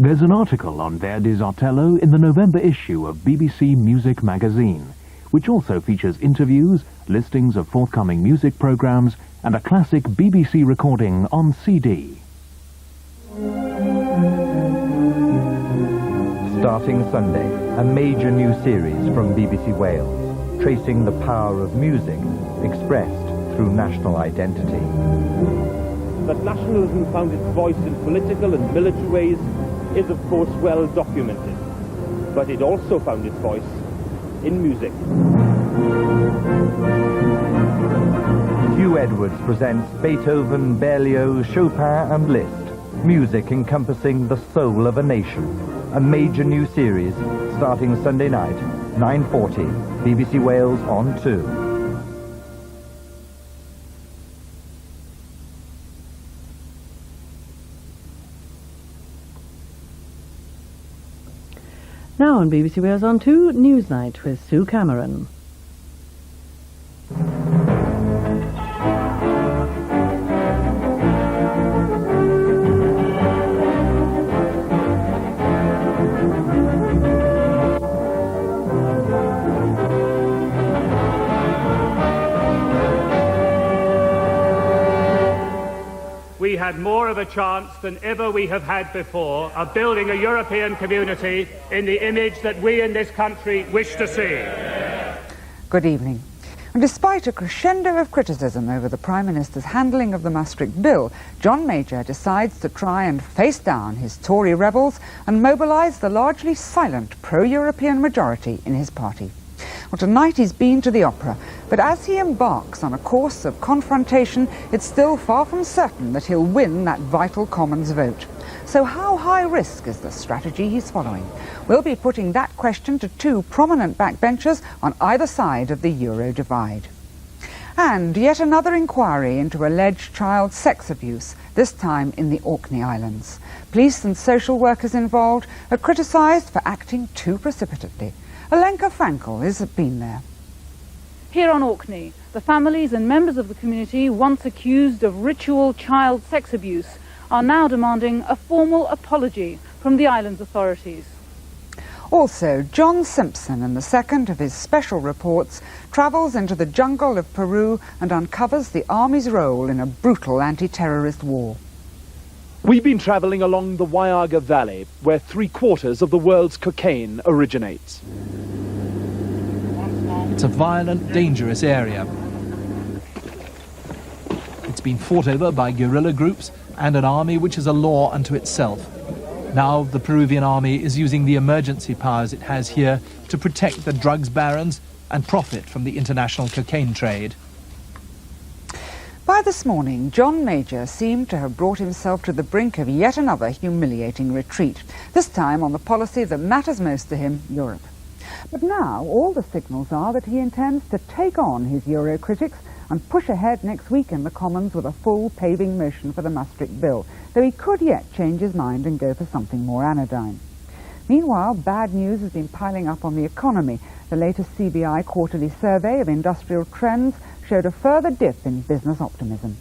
There's an article on Verdi's Otello in the November issue of BBC Music magazine, which also features interviews, listings of forthcoming music programmes and a classic BBC recording on CD. Starting Sunday, a major new series from BBC Wales, tracing the power of music expressed through national identity. That nationalism found its voice in political and military ways is of course well documented, but it also found its voice in music. Hugh Edwards presents Beethoven, Berlioz, Chopin and Liszt, music encompassing the soul of a nation. A major new series starting Sunday night, 9:40, BBC Wales on 2. Now on BBC Wales on 2, Newsnight with Sue Cameron. We had more of a chance than ever we have had before of building a European community in the image that we in this country wish to see. Good evening. And despite a crescendo of criticism over the Prime Minister's handling of the Maastricht Bill, John Major decides to try and face down his Tory rebels and mobilise the largely silent pro-European majority in his party. Well, tonight he's been to the opera, but as he embarks on a course of confrontation, it's still far from certain that he'll win that vital Commons vote. So how high risk is the strategy he's following? We'll be putting that question to two prominent backbenchers on either side of the Euro divide. And yet another inquiry into alleged child sex abuse, this time in the Orkney Islands. Police and social workers involved are criticised for acting too precipitately. Alenka Frankel has been there. Here on Orkney, the families and members of the community once accused of ritual child sex abuse are now demanding a formal apology from the island's authorities. Also, John Simpson, in the second of his special reports, travels into the jungle of Peru and uncovers the army's role in a brutal anti-terrorist war. We've been travelling along the Waiaga Valley, where 3/4 of the world's cocaine originates. It's a violent, dangerous area. It's been fought over by guerrilla groups and an army which is a law unto itself. Now the Peruvian army is using the emergency powers it has here to protect the drugs barons and profit from the international cocaine trade. By this morning, John Major seemed to have brought himself to the brink of yet another humiliating retreat, this time on the policy that matters most to him, Europe. But now all the signals are that he intends to take on his Euro critics and push ahead next week in the Commons with a full paving motion for the Maastricht Bill, though he could yet change his mind and go for something more anodyne. Meanwhile, bad news has been piling up on the economy. The latest CBI quarterly survey of industrial trends showed a further dip in business optimism.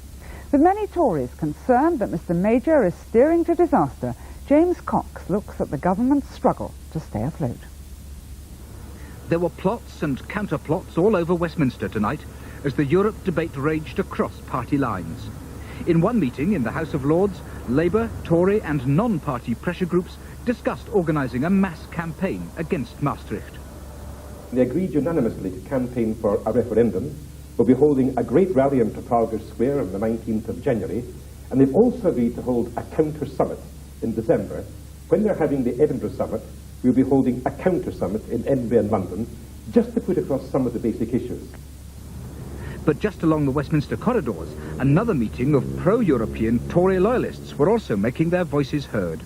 With many Tories concerned that Mr Major is steering to disaster, James Cox looks at the government's struggle to stay afloat. There were plots and counterplots all over Westminster tonight as the Europe debate raged across party lines. In one meeting in the House of Lords, Labour, Tory and non-party pressure groups discussed organising a mass campaign against Maastricht. They agreed unanimously to campaign for a referendum. We'll be holding a great rally in Trafalgar Square on the 19th of January, and they've also agreed to hold a counter-summit in December. When they're having the Edinburgh Summit, we'll be holding a counter-summit in Edinburgh and London, just to put across some of the basic issues. But just along the Westminster corridors, another meeting of pro-European Tory loyalists were also making their voices heard.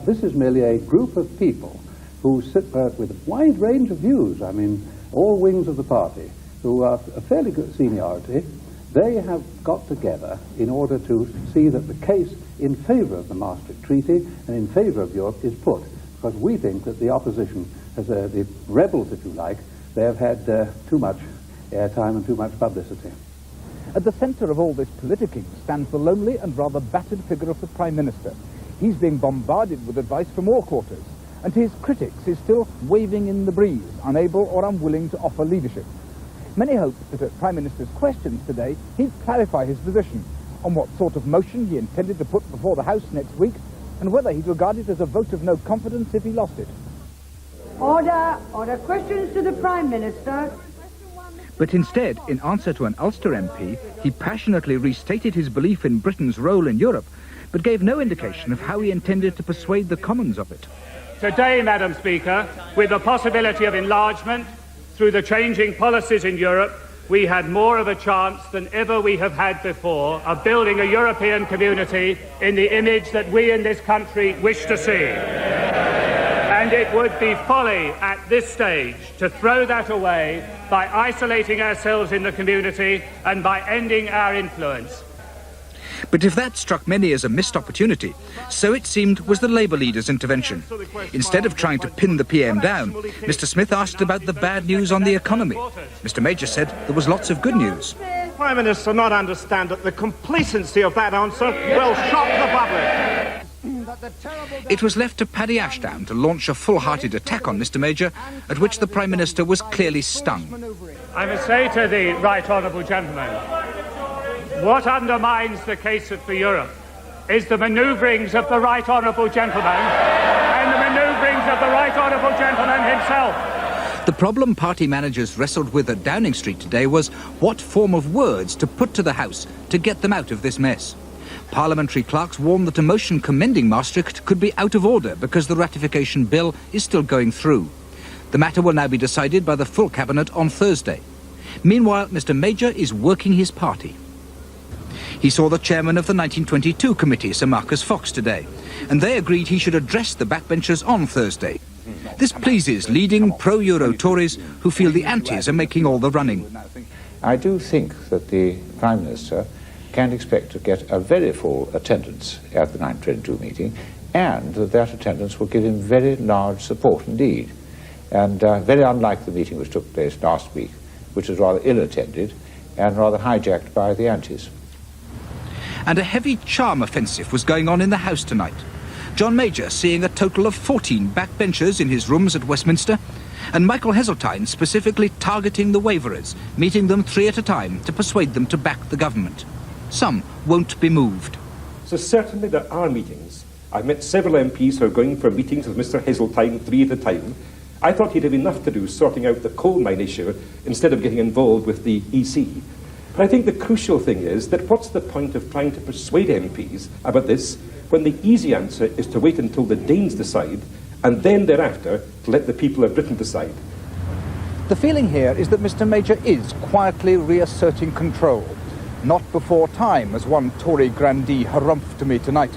This is merely a group of people who sit with a wide range of views, I mean, all wings of the party, who are a fairly good seniority. They have got together in order to see that the case in favour of the Maastricht Treaty and in favour of Europe is put, because we think that the opposition, the rebels, if you like, they have had too much airtime and too much publicity. At the centre of all this politicking stands the lonely and rather battered figure of the Prime Minister. He's being bombarded with advice from all quarters, and to his critics is still waving in the breeze, unable or unwilling to offer leadership. Many hope that at Prime Minister's questions today, he'd clarify his position on what sort of motion he intended to put before the House next week, and whether he'd regard it as a vote of no confidence if he lost it. Order. Order. Questions to the Prime Minister. But instead, in answer to an Ulster MP, he passionately restated his belief in Britain's role in Europe, but gave no indication of how he intended to persuade the Commons of it. Today, Madam Speaker, with the possibility of enlargement through the changing policies in Europe, we had more of a chance than ever we have had before of building a European community in the image that we in this country wish to see. And it would be folly at this stage to throw that away by isolating ourselves in the community and by ending our influence. But if that struck many as a missed opportunity, so it seemed was the Labour leader's intervention. Instead of trying to pin the PM down, Mr Smith asked about the bad news on the economy. Mr Major said there was lots of good news. The Prime Minister not understand that the complacency of that answer will shock the public. It was left to Paddy Ashdown to launch a full-hearted attack on Mr Major, at which the Prime Minister was clearly stung. I must say to the right honourable gentleman, what undermines the case for Europe is the manoeuvrings of the right honourable gentleman and the manoeuvrings of the right honourable gentleman himself. The problem party managers wrestled with at Downing Street today was what form of words to put to the House to get them out of this mess. Parliamentary clerks warned that a motion commending Maastricht could be out of order because the ratification bill is still going through. The matter will now be decided by the full Cabinet on Thursday. Meanwhile, Mr Major is working his party. He saw the chairman of the 1922 committee, Sir Marcus Fox, today, and they agreed he should address the backbenchers on Thursday. This pleases leading pro-Euro Tories who feel the antis are making all the running. I do think that the Prime Minister can expect to get a very full attendance at the 1922 meeting, and that attendance will give him very large support indeed. And very unlike the meeting which took place last week, which was rather ill-attended and rather hijacked by the antis. And a heavy charm offensive was going on in the House tonight. John Major seeing a total of 14 backbenchers in his rooms at Westminster, and Michael Heseltine specifically targeting the waverers, meeting them 3 at a time to persuade them to back the government. Some won't be moved. So certainly there are meetings. I've met several MPs who are going for meetings with Mr Heseltine 3 at a time. I thought he'd have enough to do sorting out the coal mine issue instead of getting involved with the EC. But I think the crucial thing is that what's the point of trying to persuade MPs about this when the easy answer is to wait until the Danes decide and then thereafter to let the people of Britain decide. The feeling here is that Mr Major is quietly reasserting control. Not before time, as one Tory grandee harumphed to me tonight.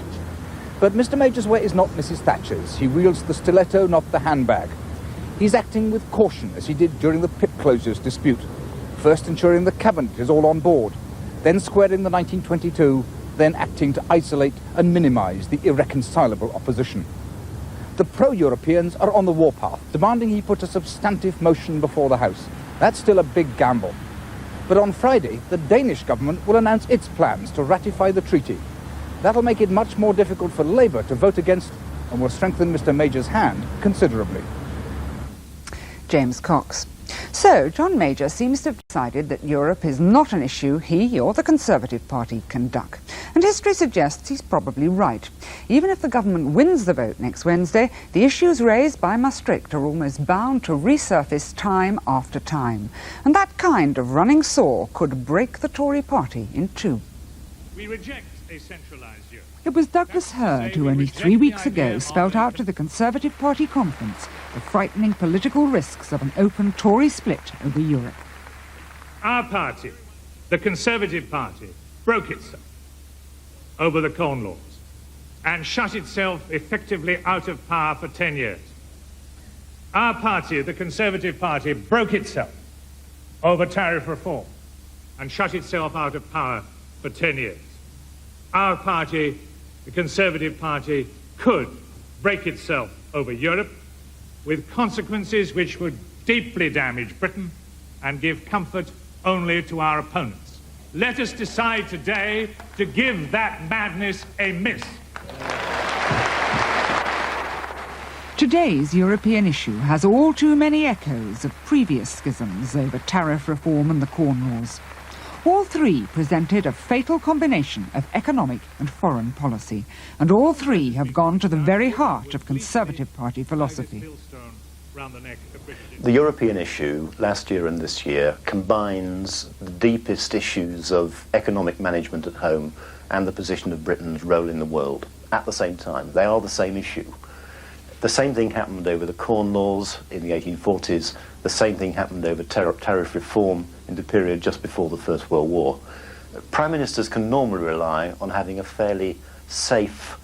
But Mr Major's way is not Mrs Thatcher's. He wields the stiletto, not the handbag. He's acting with caution, as he did during the pit closures dispute. First ensuring the Cabinet is all on board, then squaring the 1922, then acting to isolate and minimise the irreconcilable opposition. The pro-Europeans are on the warpath, demanding he put a substantive motion before the House. That's still a big gamble. But on Friday, the Danish government will announce its plans to ratify the treaty. That'll make it much more difficult for Labour to vote against and will strengthen Mr Major's hand considerably. James Cox. So, John Major seems to have decided that Europe is not an issue he or the Conservative Party can duck. And history suggests he's probably right. Even if the government wins the vote next Wednesday, the issues raised by Maastricht are almost bound to resurface time after time. And that kind of running sore could break the Tory party in two. We reject a centralised Europe. It was Douglas Hurd who only 3 weeks ago spelt out to the Conservative Party conference the frightening political risks of an open Tory split over Europe. Our party, the Conservative Party, broke itself over the Corn Laws and shut itself effectively out of power for 10 years. Our party, the Conservative Party, broke itself over tariff reform and shut itself out of power for 10 years. Our party, the Conservative Party, could break itself over Europe with consequences which would deeply damage Britain and give comfort only to our opponents. Let us decide today to give that madness a miss. Today's European issue has all too many echoes of previous schisms over tariff reform and the Corn Laws. All three presented a fatal combination of economic and foreign policy, and all three have gone to the very heart of Conservative Party philosophy. The European issue, last year and this year, combines the deepest issues of economic management at home and the position of Britain's role in the world at the same time. They are the same issue. The same thing happened over the Corn Laws in the 1840s. The same thing happened over tariff reform in the period just before the First World War. Prime Ministers can normally rely on having a fairly safe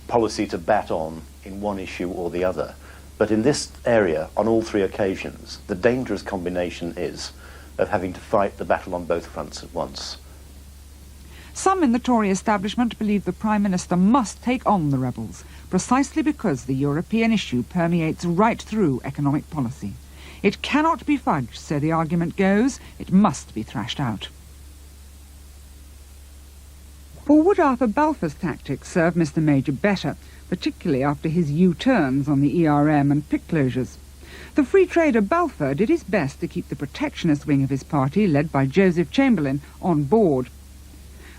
policy to bat on in one issue or the other. But in this area, on all three occasions, the dangerous combination is of having to fight the battle on both fronts at once. Some in the Tory establishment believe the Prime Minister must take on the rebels, precisely because the European issue permeates right through economic policy. It cannot be fudged, so the argument goes. It must be thrashed out. Or would Arthur Balfour's tactics serve Mr Major better, particularly after his U-turns on the ERM and pick closures? The free trader Balfour did his best to keep the protectionist wing of his party, led by Joseph Chamberlain, on board.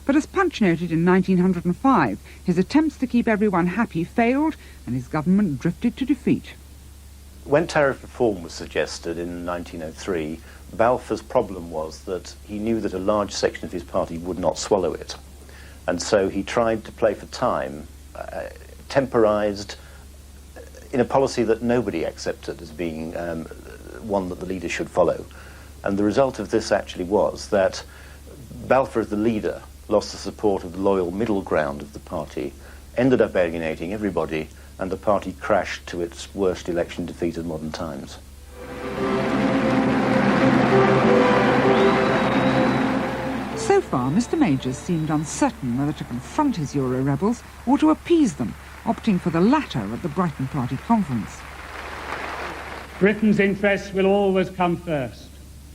But as Punch noted in 1905, his attempts to keep everyone happy failed, and his government drifted to defeat. When tariff reform was suggested in 1903, Balfour's problem was that he knew that a large section of his party would not swallow it. And so he tried to play for time, temporised in a policy that nobody accepted as being one that the leader should follow. And the result of this actually was that Balfour, as the leader, lost the support of the loyal middle ground of the party, ended up alienating everybody, and the party crashed to its worst election defeat of modern times. So far, Mr Majors seemed uncertain whether to confront his Euro rebels or to appease them, opting for the latter at the Brighton Party conference. Britain's interests will always come first,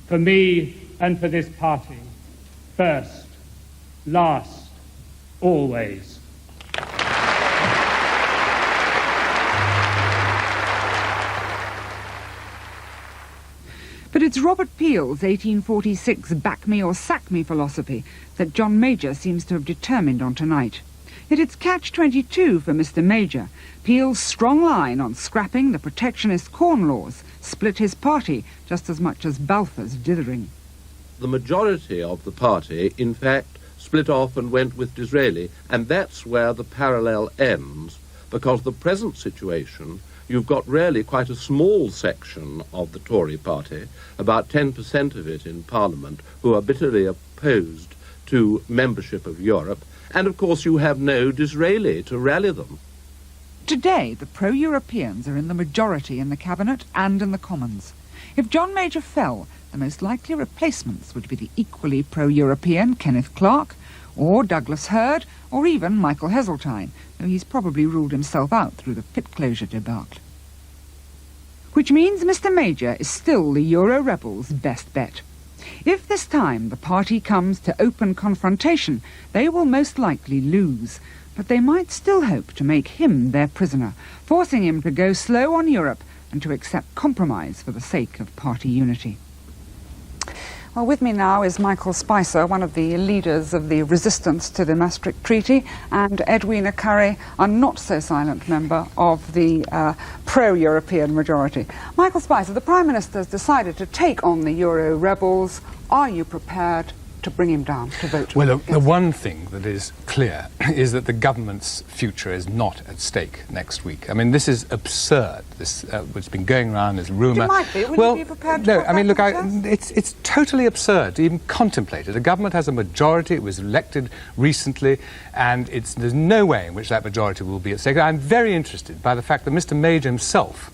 for me and for this party. First, last, always. But it's Robert Peel's 1846 back me or sack me philosophy that John Major seems to have determined on tonight. Yet it's catch-22 for Mr Major. Peel's strong line on scrapping the protectionist Corn Laws split his party just as much as Balfour's dithering. The majority of the party, in fact, split off and went with Disraeli, and that's where the parallel ends, because the present situation, you've got really quite a small section of the Tory party, about 10% of it in Parliament, who are bitterly opposed to membership of Europe, and of course you have no Disraeli to rally them. Today, the pro-Europeans are in the majority in the Cabinet and in the Commons. If John Major fell, the most likely replacements would be the equally pro-European Kenneth Clarke, or Douglas Hurd, or even Michael Heseltine, though he's probably ruled himself out through the pit closure debacle. Which means Mr Major is still the Euro rebels' best bet. If this time the party comes to open confrontation, they will most likely lose, but they might still hope to make him their prisoner, forcing him to go slow on Europe and to accept compromise for the sake of party unity. Well, with me now is Michael Spicer, one of the leaders of the resistance to the Maastricht Treaty, and Edwina Currie, a not-so-silent member of the pro-European majority. Michael Spicer, the Prime Minister has decided to take on the Euro rebels. Are you prepared to bring him down to vote? Well, the one thing that is clear is that the government's future is not at stake next week. I mean, this is absurd. This what's been going around as rumour. It might be. Would you be prepared to? No, I mean, look, it's totally absurd to even contemplate it. The government has a majority. It was elected recently, and there's no way in which that majority will be at stake. I'm very interested by the fact that Mr Major himself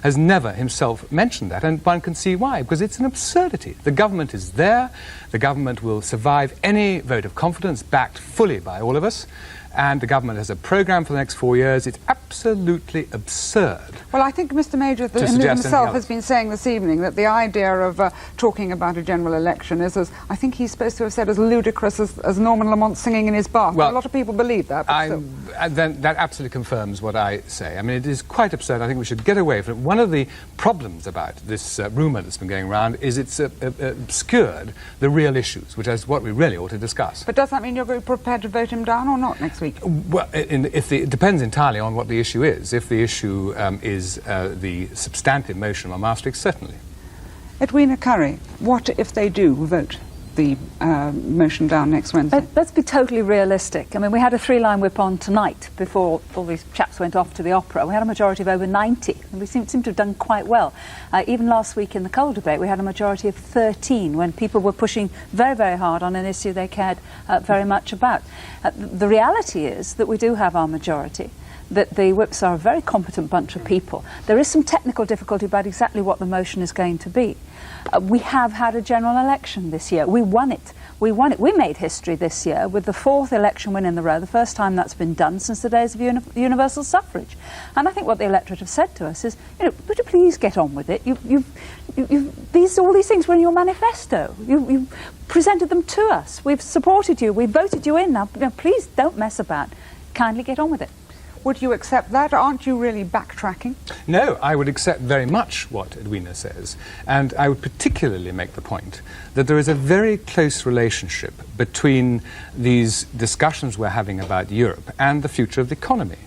has never himself mentioned that, and one can see why, because it's an absurdity. The government is there, the government will survive any vote of confidence backed fully by all of us, and the government has a programme for the next 4 years. It's absolutely absurd. Well, I think Mr. Major himself has been saying this evening that the idea of talking about a general election is, as I think he's supposed to have said, as ludicrous as Norman Lamont singing in his bath. Well, a lot of people believe that. Then that absolutely confirms what I say. I mean, it is quite absurd. I think we should get away from it. One of the problems about this rumour that's been going around is it's obscured the real issues, which is what we really ought to discuss. But does that mean you're prepared to vote him down or not next week? Well, it depends entirely on what the issue is. If the issue is the substantive motion on Maastricht, certainly. Edwina Curry, what if they do vote the motion down next Wednesday? Let's be totally realistic. I mean, we had a three-line whip on tonight before all these chaps went off to the opera. We had a majority of over 90, and we seem to have done quite well. Even last week in the coal debate, we had a majority of 13 when people were pushing very, very hard on an issue they cared very much about. The reality is that we do have our majority, that the whips are a very competent bunch of people. There is some technical difficulty about exactly what the motion is going to be. We have had a general election this year. We won it. We won it. We made history this year with the 4th election win in the row, the first time that's been done since the days of universal suffrage. And I think what the electorate have said to us is, would you please get on with it? All these things were in your manifesto. You presented them to us. We've supported you. We've voted you in. Now, please don't mess about. Kindly get on with it. Would you accept that? Aren't you really backtracking? No, I would accept very much what Edwina says. And I would particularly make the point that there is a very close relationship between these discussions we're having about Europe and the future of the economy.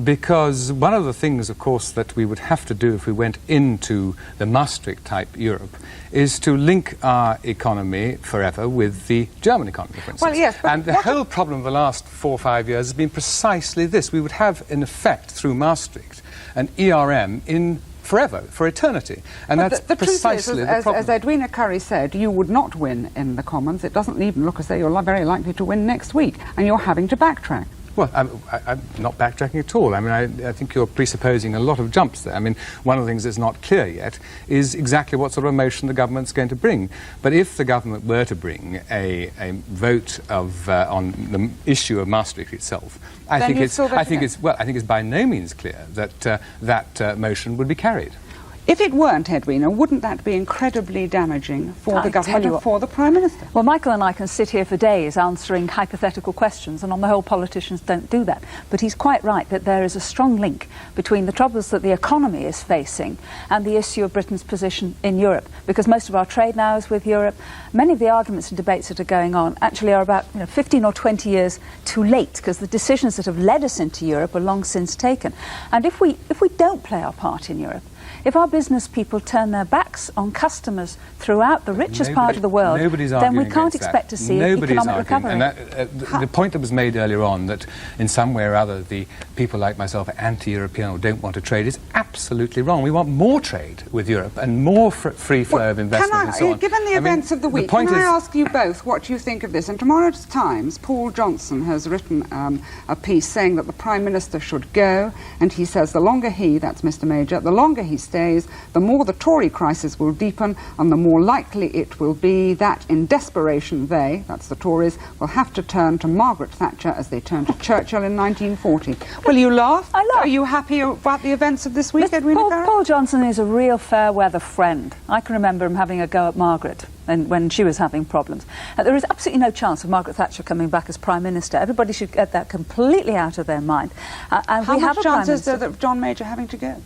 Because one of the things, of course, that we would have to do if we went into the Maastricht-type Europe is to link our economy forever with the German economy, for instance. Well, yes, and the whole problem of the last 4 or 5 years has been precisely this. We would have, in effect, through Maastricht, an ERM in forever, for eternity. And that's precisely the problem. As Edwina Curry said, you would not win in the Commons. It doesn't even look as though you're very likely to win next week, and you're having to backtrack. Well, I'm not backtracking at all. I mean, I think you're presupposing a lot of jumps there. I mean, one of the things that's not clear yet is exactly what sort of a motion the government's going to bring. But if the government were to bring a vote on the issue of Maastricht itself, I think it's by no means clear that that motion would be carried. If it weren't, Edwina, wouldn't that be incredibly damaging for the government and for the Prime Minister? Well, Michael and I can sit here for days answering hypothetical questions, and on the whole, politicians don't do that. But he's quite right that there is a strong link between the troubles that the economy is facing and the issue of Britain's position in Europe, because most of our trade now is with Europe. Many of the arguments and debates that are going on actually are about 15 or 20 years too late, because the decisions that have led us into Europe are long since taken. And if we don't play our part in Europe, if our business people turn their backs on customers throughout the richest part of the world, then we can't expect to see economic recovery. And the point that was made earlier on, that in some way or other the people like myself are anti-European or don't want to trade, is absolutely wrong. We want more trade with Europe and more free flow of investment and so on. Given the events of the week, can I ask you both what you think of this? In tomorrow's Times, Paul Johnson has written a piece saying that the Prime Minister should go, and he says the longer that's Mr. Major, the longer he stays, the more the Tory crisis will deepen, and the more likely it will be that in desperation they, that's the Tories, will have to turn to Margaret Thatcher as they turned to Churchill in 1940. Will you laugh? I laugh. Are you happy about the events of this week, Edwina Curry? Paul Johnson is a real fair-weather friend. I can remember him having a go at Margaret when she was having problems. There is absolutely no chance of Margaret Thatcher coming back as Prime Minister. Everybody should get that completely out of their mind. How much chance is there of John Major having to go?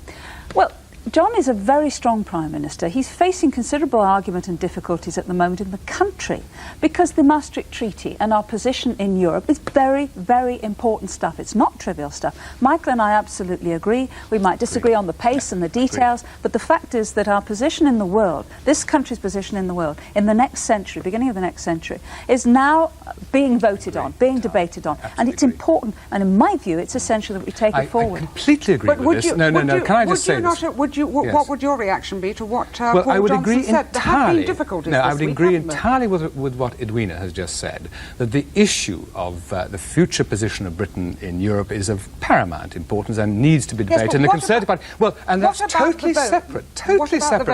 Well, John is a very strong Prime Minister. He's facing considerable argument and difficulties at the moment in the country because the Maastricht Treaty and our position in Europe is very, very important stuff. It's not trivial stuff. Michael and I absolutely agree. We might disagree on the pace and the details, but the fact is that our position in the world, this country's position in the world, in the next century, beginning of the next century, is now being voted on, being debated on. And it's important, and in my view, it's essential that we take it forward. I completely agree with this. No, can I just say this? What would your reaction be to what Paul Johnson said? There have been difficulties this week, I would agree entirely with what Edwina has just said, that the issue of the future position of Britain in Europe is of paramount importance and needs to be debated. And the Conservative Party, and that's totally separate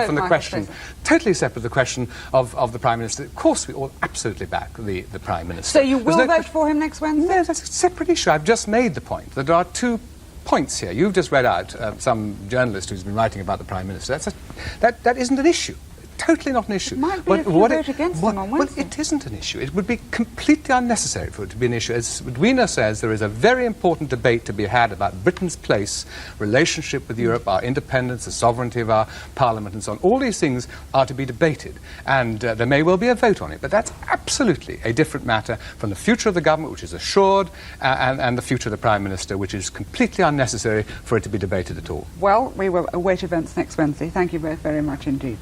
from the question. Totally separate from the question of the Prime Minister. Of course, we all absolutely back the Prime Minister. So you will vote for him next Wednesday? No, that's a separate issue. I've just made the point that there are two points here. You've just read out some journalist who's been writing about the Prime Minister. That isn't an issue. Totally not an issue. It might be if you vote against them on Wednesday. Well, it isn't an issue. It would be completely unnecessary for it to be an issue. As Edwina says, there is a very important debate to be had about Britain's place, relationship with Europe, our independence, the sovereignty of our Parliament and so on. All these things are to be debated, and there may well be a vote on it, but that's absolutely a different matter from the future of the government, which is assured, and the future of the Prime Minister, which is completely unnecessary for it to be debated at all. Well, we will await events next Wednesday. Thank you both very much indeed.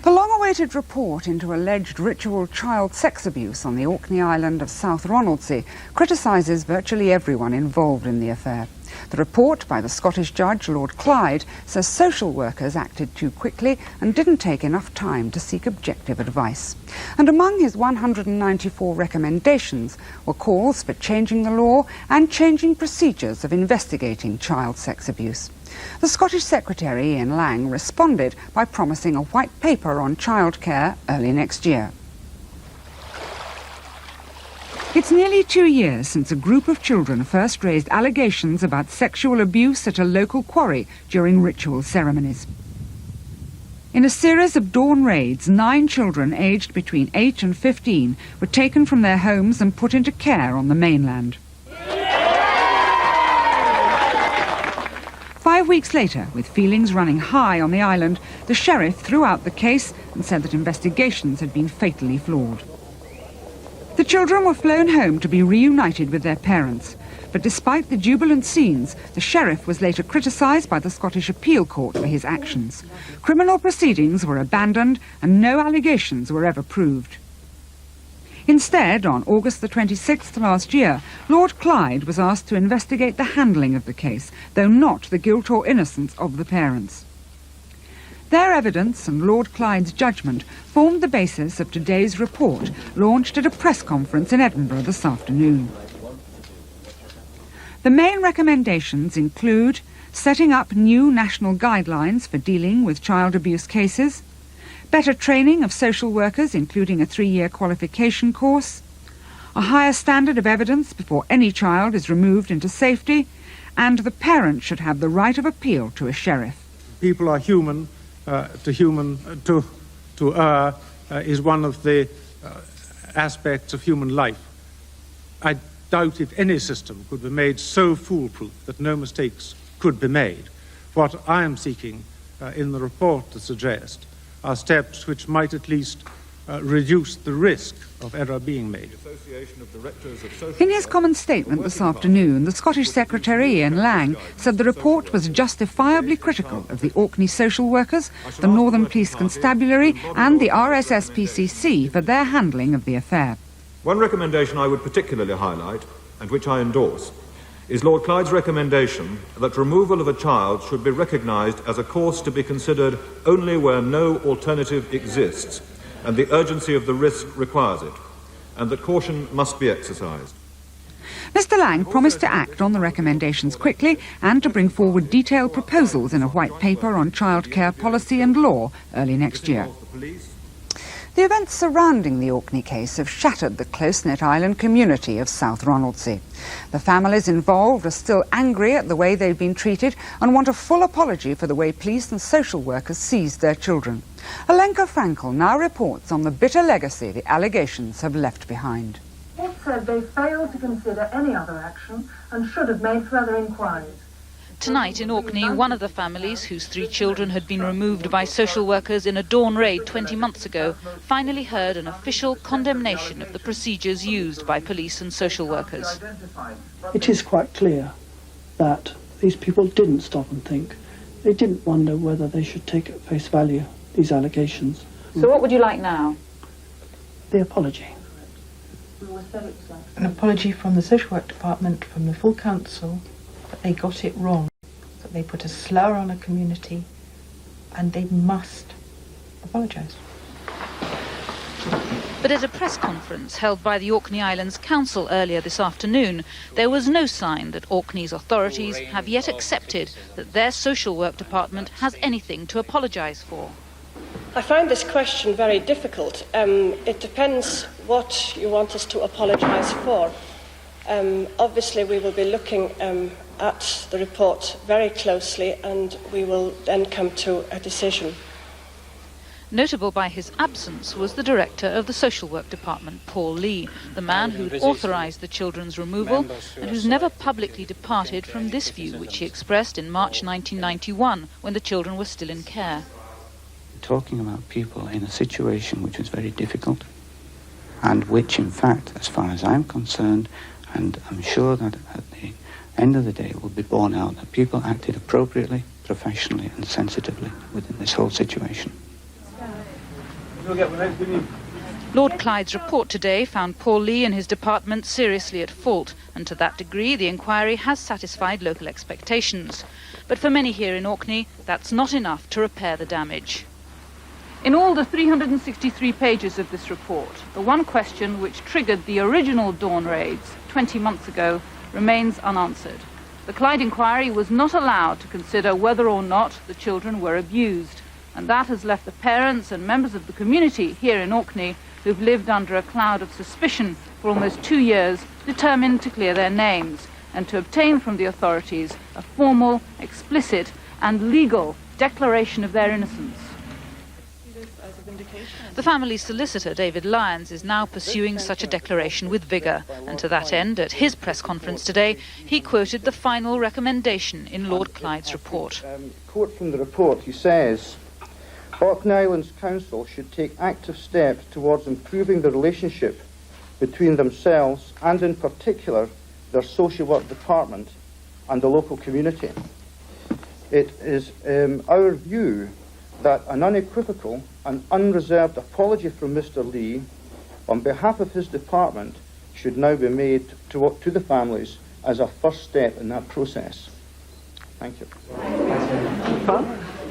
The long-awaited report into alleged ritual child sex abuse on the Orkney island of South Ronaldsay criticises virtually everyone involved in the affair. The report by the Scottish judge, Lord Clyde, says social workers acted too quickly and didn't take enough time to seek objective advice. And among his 194 recommendations were calls for changing the law and changing procedures of investigating child sex abuse. The Scottish Secretary, Ian Lang, responded by promising a white paper on childcare early next year. It's nearly 2 years since a group of children first raised allegations about sexual abuse at a local quarry during ritual ceremonies. In a series of dawn raids, 9 children aged between 8 and 15 were taken from their homes and put into care on the mainland. 5 weeks later, with feelings running high on the island, the sheriff threw out the case and said that investigations had been fatally flawed. The children were flown home to be reunited with their parents, but despite the jubilant scenes, the sheriff was later criticised by the Scottish Appeal Court for his actions. Criminal proceedings were abandoned and no allegations were ever proved. Instead, on August the 26th last year, Lord Clyde was asked to investigate the handling of the case, though not the guilt or innocence of the parents. Their evidence and Lord Clyde's judgment formed the basis of today's report, launched at a press conference in Edinburgh this afternoon. The main recommendations include setting up new national guidelines for dealing with child abuse cases, better training of social workers, including a 3-year qualification course, a higher standard of evidence before any child is removed into safety, and the parent should have the right of appeal to a sheriff. People are human. To err is one of the aspects of human life. I doubt if any system could be made so foolproof that no mistakes could be made. What I am seeking in the report to suggest are steps which might at least reduce the risk of error being made. In his common statement this afternoon, the Scottish Secretary, Ian Lang, said the report was justifiably critical of the Orkney social workers, the Northern Police Constabulary and the RSSPCC for their handling of the affair. One recommendation I would particularly highlight, and which I endorse, is Lord Clyde's recommendation that removal of a child should be recognised as a course to be considered only where no alternative exists and the urgency of the risk requires it, and that caution must be exercised. Mr. Lang promised to act on the recommendations quickly and to bring forward detailed proposals in a white paper on childcare policy and law early next year. The events surrounding the Orkney case have shattered the close-knit island community of South Ronaldsay. The families involved are still angry at the way they've been treated and want a full apology for the way police and social workers seized their children. Alenka Frankel now reports on the bitter legacy the allegations have left behind. It said they failed to consider any other action and should have made further inquiries. Tonight in Orkney, one of the families, whose 3 children had been removed by social workers in a dawn raid 20 months ago, finally heard an official condemnation of the procedures used by police and social workers. It is quite clear that these people didn't stop and think. They didn't wonder whether they should take at face value these allegations. So what would you like now? The apology. An apology from the social work department, from the full council, that they got it wrong, that they put a slur on a community, and they must apologise. But at a press conference held by the Orkney Islands Council earlier this afternoon, there was no sign that Orkney's authorities have yet accepted that their social work department has anything to apologise for. I find this question very difficult. It depends what you want us to apologise for. Obviously we will be looking at the report very closely, and we will then come to a decision. Notable by his absence was the director of the social work department, Paul Lee, the man who'd authorised the children's removal and who's never publicly departed from this view, which he expressed in March 1991, when the children were still in care. Talking about people in a situation which was very difficult, and which, in fact, as far as I'm concerned, and I'm sure that at the end of the day will be borne out, that people acted appropriately, professionally and sensitively within this whole situation. Lord Clyde's report today found Paul Lee and his department seriously at fault, and to that degree the inquiry has satisfied local expectations. But for many here in Orkney, that's not enough to repair the damage. In all the 363 pages of this report, the one question which triggered the original dawn raids 20 months ago remains unanswered. The Clyde inquiry was not allowed to consider whether or not the children were abused, and that has left the parents and members of the community here in Orkney who've lived under a cloud of suspicion for almost 2 years determined to clear their names and to obtain from the authorities a formal, explicit and legal declaration of their innocence. The family's solicitor, David Lyons, is now pursuing such a declaration with vigour, and to that end, at his press conference today, he quoted the final recommendation in Lord Clyde's report. Quote from the report, he says, Orkney Islands Council should take active steps towards improving the relationship between themselves and, in particular, their social work department and the local community. It is our view that an unequivocal and unreserved apology from Mr. Lee on behalf of his department should now be made to the families as a first step in that process. Thank you.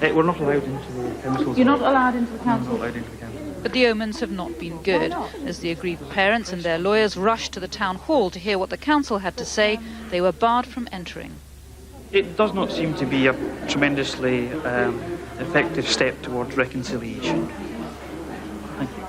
We're not allowed into the council. You're not allowed into the council? Not allowed into the council. But the omens have not been good. As the aggrieved parents and their lawyers rushed to the town hall to hear what the council had to say, they were barred from entering. It does not seem to be a tremendously effective step towards reconciliation. Thank you.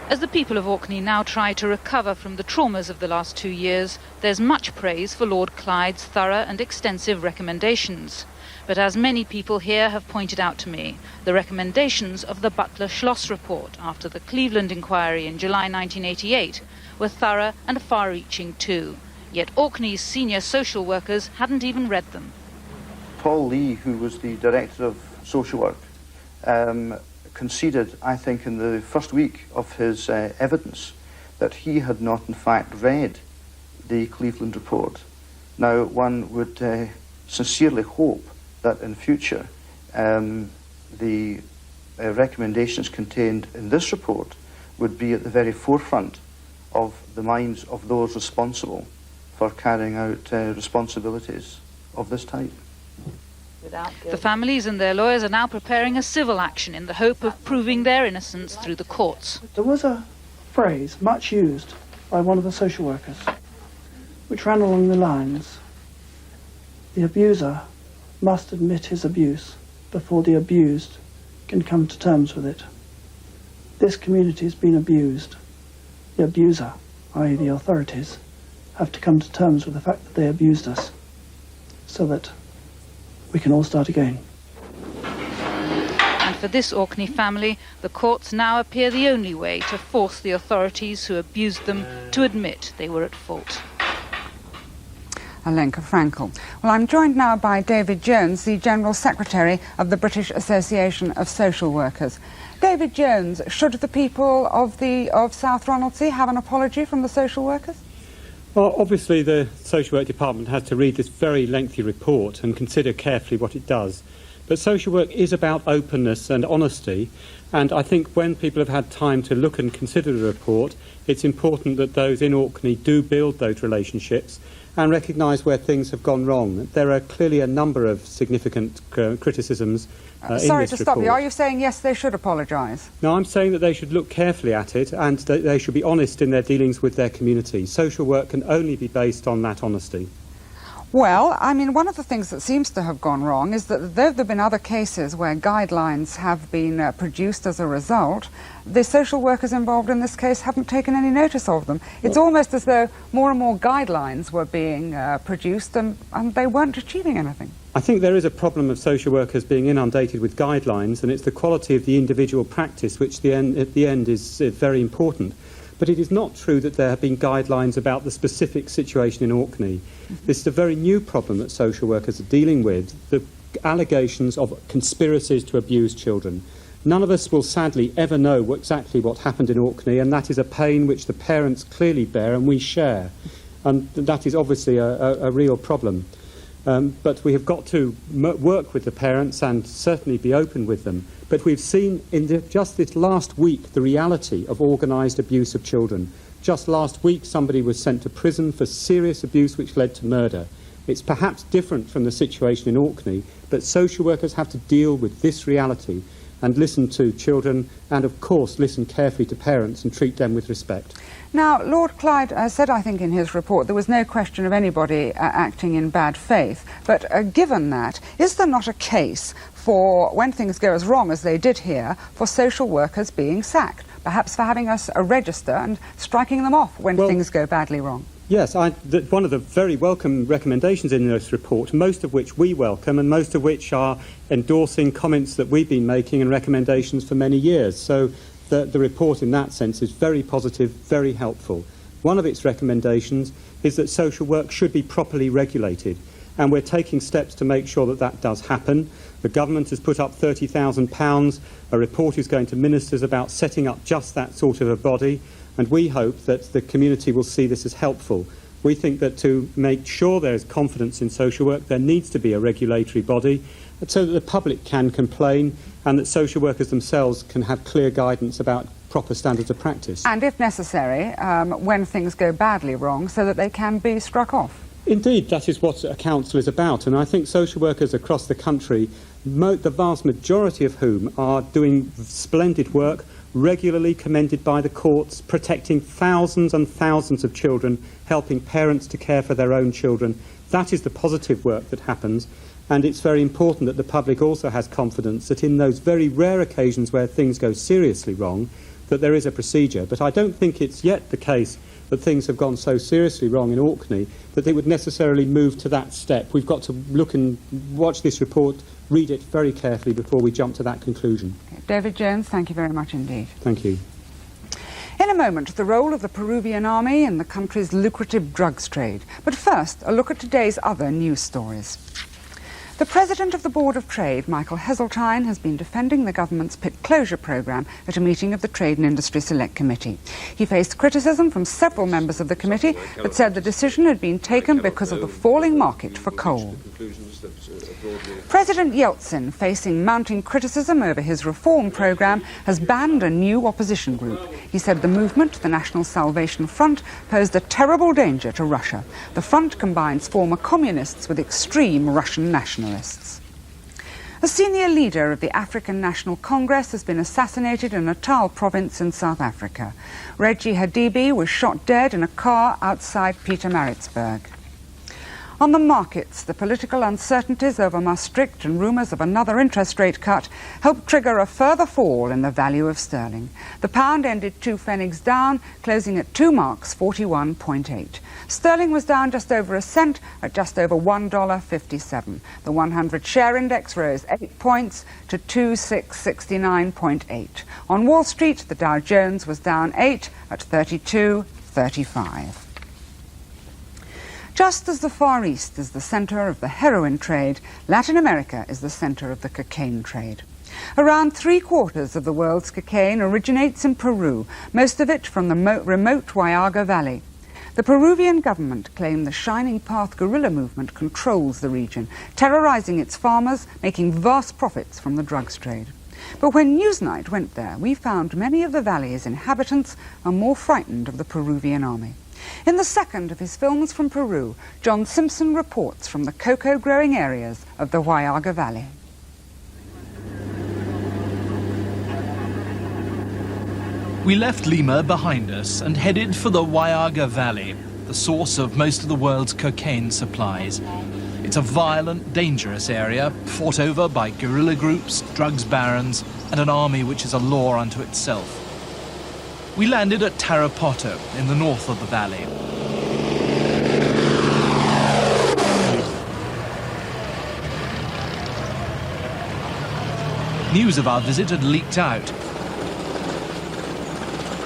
As the people of Orkney now try to recover from the traumas of the last 2 years, there's much praise for Lord Clyde's thorough and extensive recommendations. But as many people here have pointed out to me, the recommendations of the Butler Schloss report after the Cleveland inquiry in July 1988 were thorough and far-reaching too. Yet Orkney's senior social workers hadn't even read them. Paul Lee, who was the director of social work, conceded, I think, in the first week of his evidence that he had not, in fact, read the Cleveland report. Now, one would sincerely hope that in future the recommendations contained in this report would be at the very forefront of the minds of those responsible for carrying out responsibilities of this type. The families and their lawyers are now preparing a civil action in the hope of proving their innocence through the courts. There was a phrase much used by one of the social workers, which ran along the lines, the abuser must admit his abuse before the abused can come to terms with it. This community has been abused. The abuser, i.e. the authorities, have to come to terms with the fact that they abused us so that we can all start again. And for this Orkney family, the courts now appear the only way to force the authorities who abused them to admit they were at fault. Alenka Frankel. Well, I'm joined now by David Jones, the General Secretary of the British Association of Social Workers. David Jones, should the people of South Ronaldsay have an apology from the social workers? Well, obviously the social work department has to read this very lengthy report and consider carefully what it does. But social work is about openness and honesty, and I think when people have had time to look and consider the report, it's important that those in Orkney do build those relationships and recognise where things have gone wrong. There are clearly a number of significant criticisms in this report. Sorry to stop you. Are you saying yes, they should apologise? No, I'm saying that they should look carefully at it and that they should be honest in their dealings with their community. Social work can only be based on that honesty. Well, I mean, one of the things that seems to have gone wrong is that though there have been other cases where guidelines have been produced as a result, the social workers involved in this case haven't taken any notice of them. It's almost as though more and more guidelines were being produced and they weren't achieving anything. I think there is a problem of social workers being inundated with guidelines, and it's the quality of the individual practice which at the end is very important. But it is not true that there have been guidelines about the specific situation in Orkney. This is a very new problem that social workers are dealing with, the allegations of conspiracies to abuse children. None of us will sadly ever know exactly what happened in Orkney, and that is a pain which the parents clearly bear and we share. And that is obviously a real problem. But we have got to work with the parents and certainly be open with them. But we've seen in just this last week the reality of organised abuse of children. Just last week somebody was sent to prison for serious abuse which led to murder. It's perhaps different from the situation in Orkney, but social workers have to deal with this reality and listen to children and, of course, listen carefully to parents and treat them with respect. Now, Lord Clyde said, I think, in his report, there was no question of anybody acting in bad faith. But given that, is there not a case for, when things go as wrong as they did here, for social workers being sacked? Perhaps for having a register and striking them off when things go badly wrong? Yes, one of the very welcome recommendations in this report, most of which we welcome and most of which are endorsing comments that we've been making and recommendations for many years. So the report in that sense is very positive, very helpful. One of its recommendations is that social work should be properly regulated, and we're taking steps to make sure that that does happen. The government has put up £30,000. A report is going to ministers about setting up just that sort of a body, and we hope that the community will see this as helpful. We think that to make sure there is confidence in social work, there needs to be a regulatory body so that the public can complain and that social workers themselves can have clear guidance about proper standards of practice. And if necessary, when things go badly wrong, so that they can be struck off. Indeed, that is what a council is about, and I think social workers across the country, the vast majority of whom are doing splendid work, regularly commended by the courts, protecting thousands and thousands of children, helping parents to care for their own children. That is the positive work that happens, and it's very important that the public also has confidence that in those very rare occasions where things go seriously wrong, that there is a procedure. But I don't think it's yet the case that things have gone so seriously wrong in Orkney that they would necessarily move to that step. We've got to look and watch this report, read it very carefully before we jump to that conclusion. David Jones, thank you very much indeed. Thank you. In a moment, the role of the Peruvian army in the country's lucrative drugs trade. But first, a look at today's other news stories. The President of the Board of Trade, Michael Heseltine, has been defending the government's pit closure programme at a meeting of the Trade and Industry Select Committee. He faced criticism from several members of the committee, but said the decision had been taken because of the falling market for coal. President Yeltsin, facing mounting criticism over his reform programme, has banned a new opposition group. He said the movement, the National Salvation Front, posed a terrible danger to Russia. The front combines former communists with extreme Russian nationalists. A senior leader of the African National Congress has been assassinated in Natal province in South Africa. Reggie Hadibi was shot dead in a car outside Pietermaritzburg. On the markets, the political uncertainties over Maastricht and rumours of another interest rate cut helped trigger a further fall in the value of sterling. The pound ended 2 pfennigs down, closing at 2 marks 41.8. Sterling was down just over a cent at just over $1.57. The 100 share index rose 8 points to 2669.8. On Wall Street, the Dow Jones was down 8 at 32.35. Just as the Far East is the centre of the heroin trade, Latin America is the centre of the cocaine trade. Around 3/4 of the world's cocaine originates in Peru, most of it from the remote Huallaga Valley. The Peruvian government claim the Shining Path guerrilla movement controls the region, terrorising its farmers, making vast profits from the drugs trade. But when Newsnight went there, we found many of the valley's inhabitants are more frightened of the Peruvian army. In the second of his films from Peru, John Simpson reports from the cocoa-growing areas of the Huallaga Valley. We left Lima behind us and headed for the Huallaga Valley, the source of most of the world's cocaine supplies. It's a violent, dangerous area, fought over by guerrilla groups, drugs barons, and an army which is a law unto itself. We landed at Tarapoto, in the north of the valley. News of our visit had leaked out.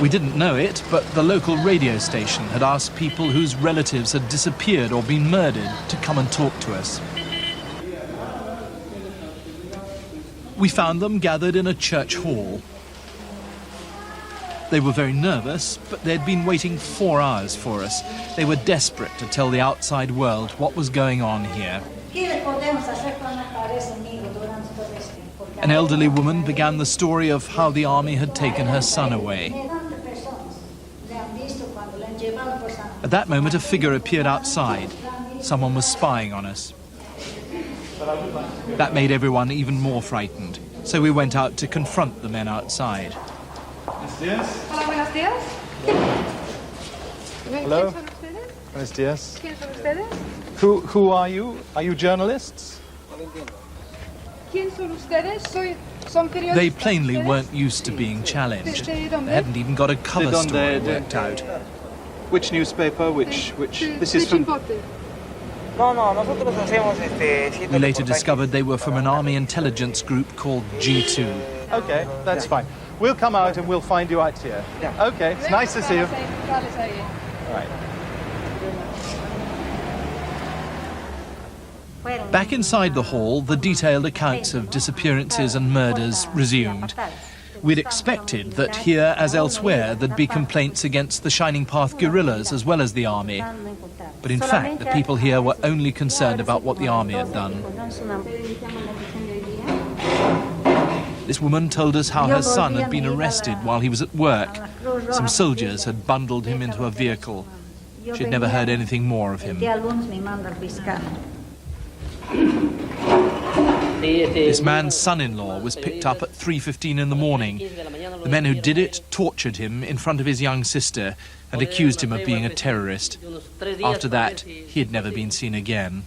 We didn't know it, but the local radio station had asked people whose relatives had disappeared or been murdered to come and talk to us. We found them gathered in a church hall. They were very nervous, but they'd been waiting 4 hours for us. They were desperate to tell the outside world what was going on here. An elderly woman began the story of how the army had taken her son away. At that moment, a figure appeared outside. Someone was spying on us. That made everyone even more frightened, so we went out to confront the men outside. Hola, buenos días. Hello. Buenos días. Who are you? Are you journalists? They plainly weren't used to being challenged. They hadn't even got a cover story worked out. Which newspaper? Which? This is from... We later discovered they were from an army intelligence group called G2. Okay, that's fine. We'll come out and we'll find you out here. Okay, it's nice to see you. All right. Back inside the hall, the detailed accounts of disappearances and murders resumed. We'd expected that here, as elsewhere, there'd be complaints against the Shining Path guerrillas as well as the army. But in fact, the people here were only concerned about what the army had done. This woman told us how her son had been arrested while he was at work. Some soldiers had bundled him into a vehicle. She'd never heard anything more of him. This man's son-in-law was picked up at 3:15 in the morning. The men who did it tortured him in front of his young sister and accused him of being a terrorist. After that, he had never been seen again.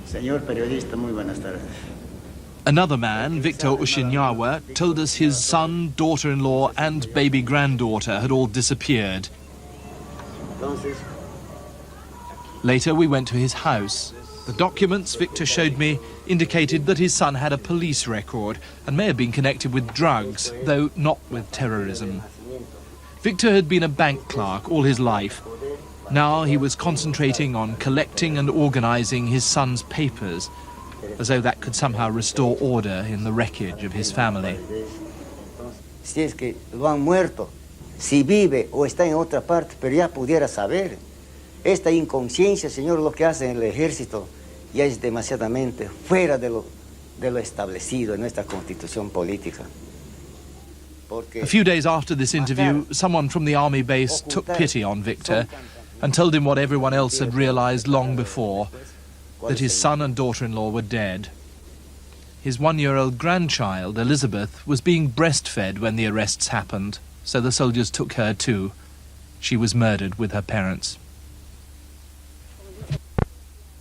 Señor periodista, muy buenas tardes. Another man, Victor Ushinyawa, told us his son, daughter-in-law and baby granddaughter had all disappeared. Later, we went to his house. The documents Victor showed me indicated that his son had a police record and may have been connected with drugs, though not with terrorism. Victor had been a bank clerk all his life. Now he was concentrating on collecting and organizing his son's papers, as though that could somehow restore order in the wreckage of his family. Si es que lo han muerto, si vive o está en otra parte, pero ya pudiera saber. Esta inconsciencia, señor, lo que hace en el ejército ya es demasiadamente fuera de lo establecido en nuestra constitución política. A few days after this interview, someone from the army base took pity on Victor and told him what everyone else had realized long before, that his son and daughter-in-law were dead. His 1-year-old grandchild, Elizabeth, was being breastfed when the arrests happened, so the soldiers took her too. She was murdered with her parents.